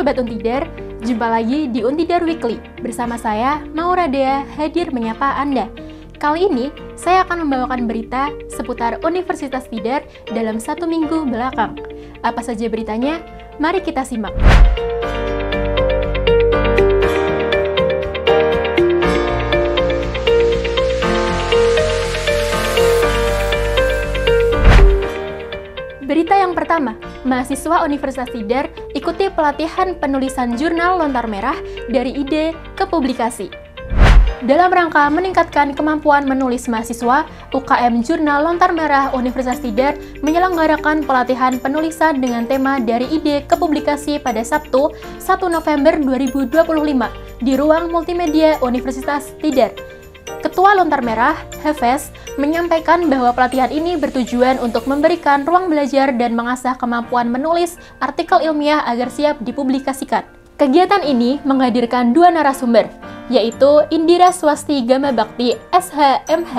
Sobat Untider, jumpa lagi di Untider Weekly. Bersama saya, Maura Dea, hadir menyapa Anda. Kali ini, saya akan membawakan berita seputar Universitas Tidar dalam 1 minggu belakang. Apa saja beritanya? Mari kita simak. Berita yang pertama, mahasiswa Universitas Tidar ikuti pelatihan penulisan jurnal lontar merah dari ide ke publikasi. Dalam rangka meningkatkan kemampuan menulis mahasiswa, UKM Jurnal Lontar Merah Universitas Tidar menyelenggarakan pelatihan penulisan dengan tema dari ide ke publikasi pada Sabtu, 1 November 2025 di ruang multimedia Universitas Tidar. Ketua Lontar Merah, Hefes, menyampaikan bahwa pelatihan ini bertujuan untuk memberikan ruang belajar dan mengasah kemampuan menulis artikel ilmiah agar siap dipublikasikan. Kegiatan ini menghadirkan 2 narasumber, yaitu Indira Swasti Gama Bakti, SH.MH,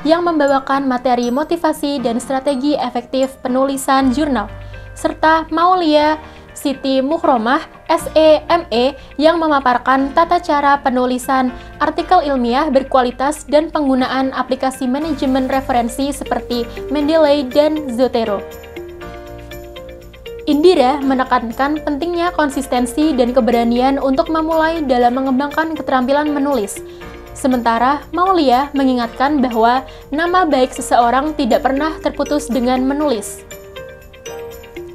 yang membawakan materi motivasi dan strategi efektif penulisan jurnal, serta Maulia Siti Mukhromah, SE.ME, yang memaparkan tata cara penulisan artikel ilmiah berkualitas dan penggunaan aplikasi manajemen referensi seperti Mendeley dan Zotero. Indira menekankan pentingnya konsistensi dan keberanian untuk memulai dalam mengembangkan keterampilan menulis. Sementara Maulia mengingatkan bahwa nama baik seseorang tidak pernah terputus dengan menulis.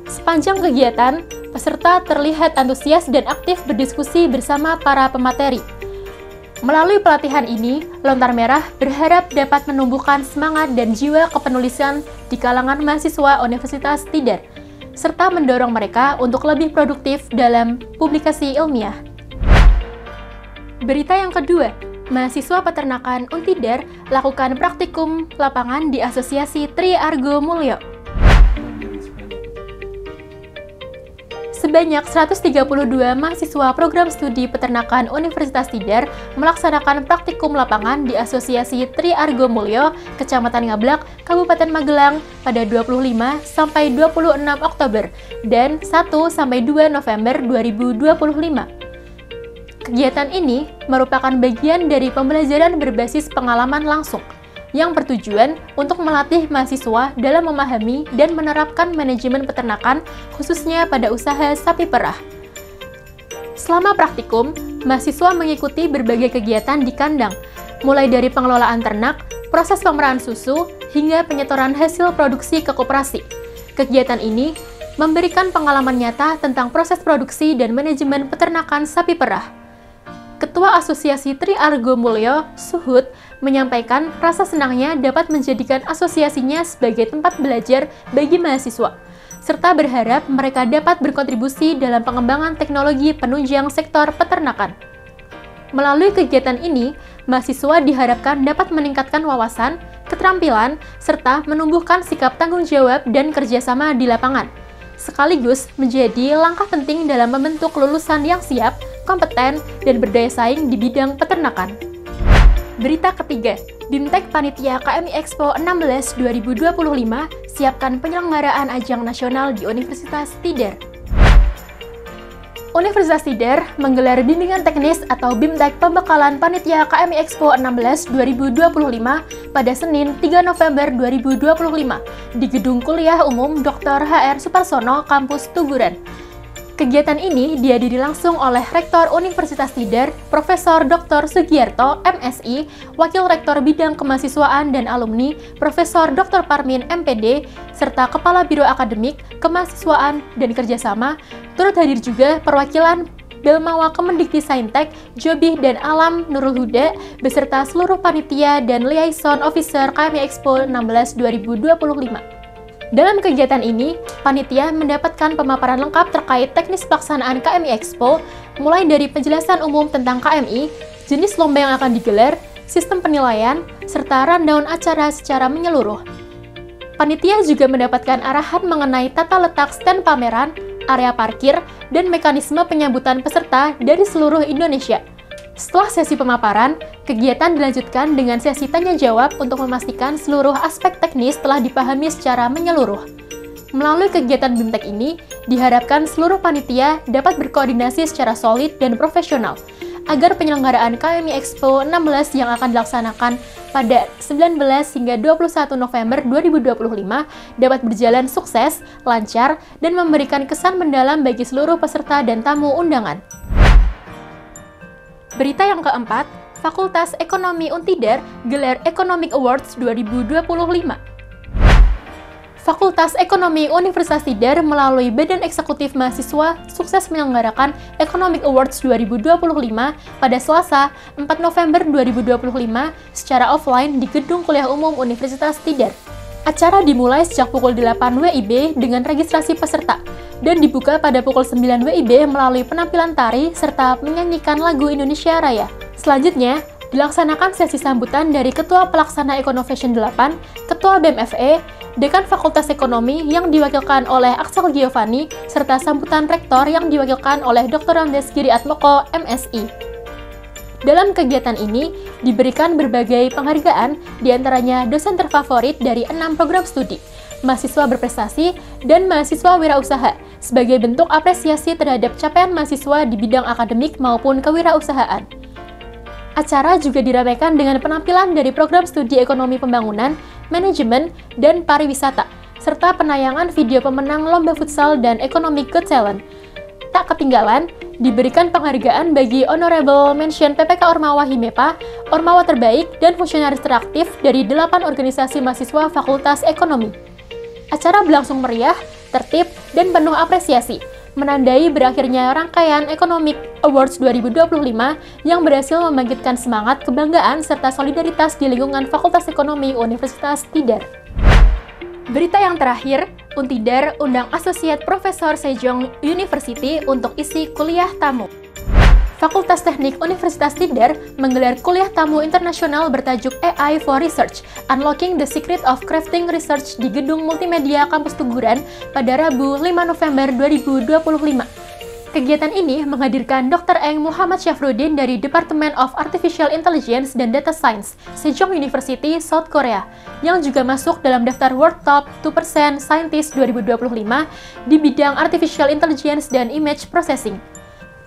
Sepanjang kegiatan, peserta terlihat antusias dan aktif berdiskusi bersama para pemateri. Melalui pelatihan ini, Lontar Merah berharap dapat menumbuhkan semangat dan jiwa kepenulisan di kalangan mahasiswa Universitas Tidar, serta mendorong mereka untuk lebih produktif dalam publikasi ilmiah. Berita yang kedua, mahasiswa peternakan Untidar lakukan praktikum lapangan di Asosiasi Tri Argo Mulyo. Sebanyak 132 mahasiswa program studi peternakan Universitas Tidar melaksanakan praktikum lapangan di Asosiasi Tri Argo Mulyo, Kecamatan Ngablak, Kabupaten Magelang pada 25 sampai 26 Oktober dan 1 sampai 2 November 2025. Kegiatan ini merupakan bagian dari pembelajaran berbasis pengalaman langsung yang bertujuan untuk melatih mahasiswa dalam memahami dan menerapkan manajemen peternakan, khususnya pada usaha sapi perah. Selama praktikum, mahasiswa mengikuti berbagai kegiatan di kandang, mulai dari pengelolaan ternak, proses pemerahan susu, hingga penyetoran hasil produksi ke koperasi. Kegiatan ini memberikan pengalaman nyata tentang proses produksi dan manajemen peternakan sapi perah. Ketua Asosiasi Tri Argo Mulyo, Suhud, menyampaikan rasa senangnya dapat menjadikan asosiasinya sebagai tempat belajar bagi mahasiswa, serta berharap mereka dapat berkontribusi dalam pengembangan teknologi penunjang sektor peternakan. Melalui kegiatan ini, mahasiswa diharapkan dapat meningkatkan wawasan, keterampilan, serta menumbuhkan sikap tanggung jawab dan kerjasama di lapangan, sekaligus menjadi langkah penting dalam membentuk lulusan yang siap, kompeten, dan berdaya saing di bidang peternakan. Berita ketiga, BIMTEK Panitia KMI Expo 16 2025 siapkan penyelenggaraan ajang nasional di Universitas Tidar. Universitas Tidar menggelar bimbingan teknis atau BIMTEK Pembekalan Panitia KMI Expo 16 2025 pada Senin 3 November 2025 di Gedung Kuliah Umum Dr. HR Suparsono, Kampus Tuguran. Kegiatan ini dihadiri langsung oleh Rektor Universitas Tidar, Profesor Dr. Sugiyarto, MSI, Wakil Rektor Bidang Kemahasiswaan dan Alumni, Profesor Dr. Parmin, MPD, serta Kepala Biro Akademik, Kemahasiswaan dan Kerjasama. Turut hadir juga perwakilan Belmawa Kemendikti-Saintek, Jobih dan Alam Nurul Huda, beserta seluruh panitia dan liaison officer KMI Expo 16 2025. Dalam kegiatan ini, panitia mendapatkan pemaparan lengkap terkait teknis pelaksanaan KMI Expo, mulai dari penjelasan umum tentang KMI, jenis lomba yang akan digelar, sistem penilaian, serta rundown acara secara menyeluruh. Panitia juga mendapatkan arahan mengenai tata letak stand pameran, area parkir, dan mekanisme penyambutan peserta dari seluruh Indonesia. Setelah sesi pemaparan, kegiatan dilanjutkan dengan sesi tanya-jawab untuk memastikan seluruh aspek teknis telah dipahami secara menyeluruh. Melalui kegiatan BIMTEK ini, diharapkan seluruh panitia dapat berkoordinasi secara solid dan profesional, agar penyelenggaraan KMI Expo 16 yang akan dilaksanakan pada 19 hingga 21 November 2025 dapat berjalan sukses, lancar, dan memberikan kesan mendalam bagi seluruh peserta dan tamu undangan. Berita yang keempat, Fakultas Ekonomi Untidar gelar Economic Awards 2025. Fakultas Ekonomi Universitas Tidar melalui Badan Eksekutif Mahasiswa sukses menyelenggarakan Economic Awards 2025 pada Selasa, 4 November 2025 secara offline di Gedung Kuliah Umum Universitas Tidar. Acara dimulai sejak pukul 8 WIB dengan registrasi peserta dan dibuka pada pukul 9 WIB melalui penampilan tari serta menyanyikan lagu Indonesia Raya. Selanjutnya, dilaksanakan sesi sambutan dari Ketua Pelaksana Econovation 8, Ketua BMFE, Dekan Fakultas Ekonomi yang diwakilkan oleh Axel Giovanni, serta sambutan Rektor yang diwakilkan oleh Dr. Andes Giri Atmoko, MSI. Dalam kegiatan ini, diberikan berbagai penghargaan, diantaranya dosen terfavorit dari 6 program studi, mahasiswa berprestasi, dan mahasiswa wirausaha, sebagai bentuk apresiasi terhadap capaian mahasiswa di bidang akademik maupun kewirausahaan. Acara juga diramaikan dengan penampilan dari program studi ekonomi pembangunan, manajemen, dan pariwisata, serta penayangan video pemenang lomba futsal dan Economic Got Talent. Tak ketinggalan, diberikan penghargaan bagi Honorable Mention PPK Ormawa Himepa, Ormawa terbaik, dan fungsionaris teraktif dari 8 organisasi mahasiswa Fakultas Ekonomi. Acara berlangsung meriah, tertib, dan penuh apresiasi, menandai berakhirnya rangkaian Economic Awards 2025 yang berhasil membangkitkan semangat kebanggaan serta solidaritas di lingkungan Fakultas Ekonomi Universitas Tidar. Berita yang terakhir, Untidar undang Associate Professor Sejong University untuk isi kuliah tamu. Fakultas Teknik Universitas Tidar menggelar kuliah tamu internasional bertajuk AI for Research, Unlocking the Secret of Crafting Research di Gedung Multimedia Kampus Tuguran pada Rabu 5 November 2025. Kegiatan ini menghadirkan Dr. Eng Muhammad Syafruddin dari Department of Artificial Intelligence dan Data Science, Sejong University, South Korea, yang juga masuk dalam daftar World Top 2% Scientist 2025 di bidang Artificial Intelligence dan Image Processing.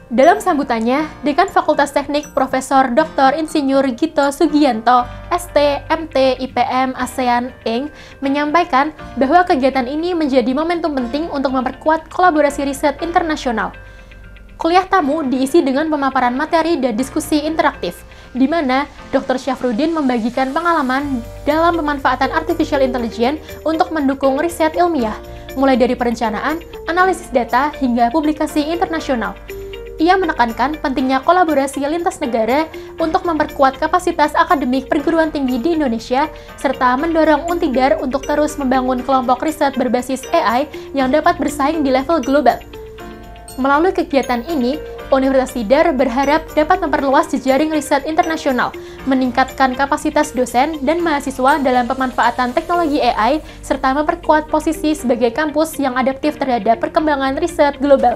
Dalam sambutannya, Dekan Fakultas Teknik Profesor Dr. Insinyur Gito Sugianto, ST, MT, IPM, ASEAN, Inc., menyampaikan bahwa kegiatan ini menjadi momentum penting untuk memperkuat kolaborasi riset internasional. Kuliah tamu diisi dengan pemaparan materi dan diskusi interaktif, di mana Dr. Syafruddin membagikan pengalaman dalam pemanfaatan artificial intelligence untuk mendukung riset ilmiah, mulai dari perencanaan, analisis data, hingga publikasi internasional. Ia menekankan pentingnya kolaborasi lintas negara untuk memperkuat kapasitas akademik perguruan tinggi di Indonesia, serta mendorong Untidar untuk terus membangun kelompok riset berbasis AI yang dapat bersaing di level global. Melalui kegiatan ini, Universitas Tidar berharap dapat memperluas jejaring riset internasional, meningkatkan kapasitas dosen dan mahasiswa dalam pemanfaatan teknologi AI, serta memperkuat posisi sebagai kampus yang adaptif terhadap perkembangan riset global.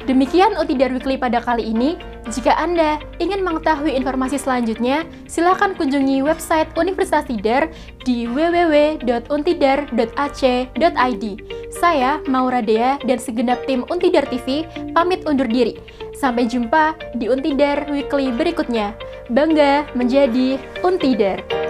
Demikian Untidar Weekly pada kali ini. Jika Anda ingin mengetahui informasi selanjutnya, silakan kunjungi website Universitas Tidar di www.untidar.ac.id. Saya, Maura Dea, dan segenap tim Untidar TV pamit undur diri. Sampai jumpa di Untidar Weekly berikutnya. Bangga menjadi Untidar.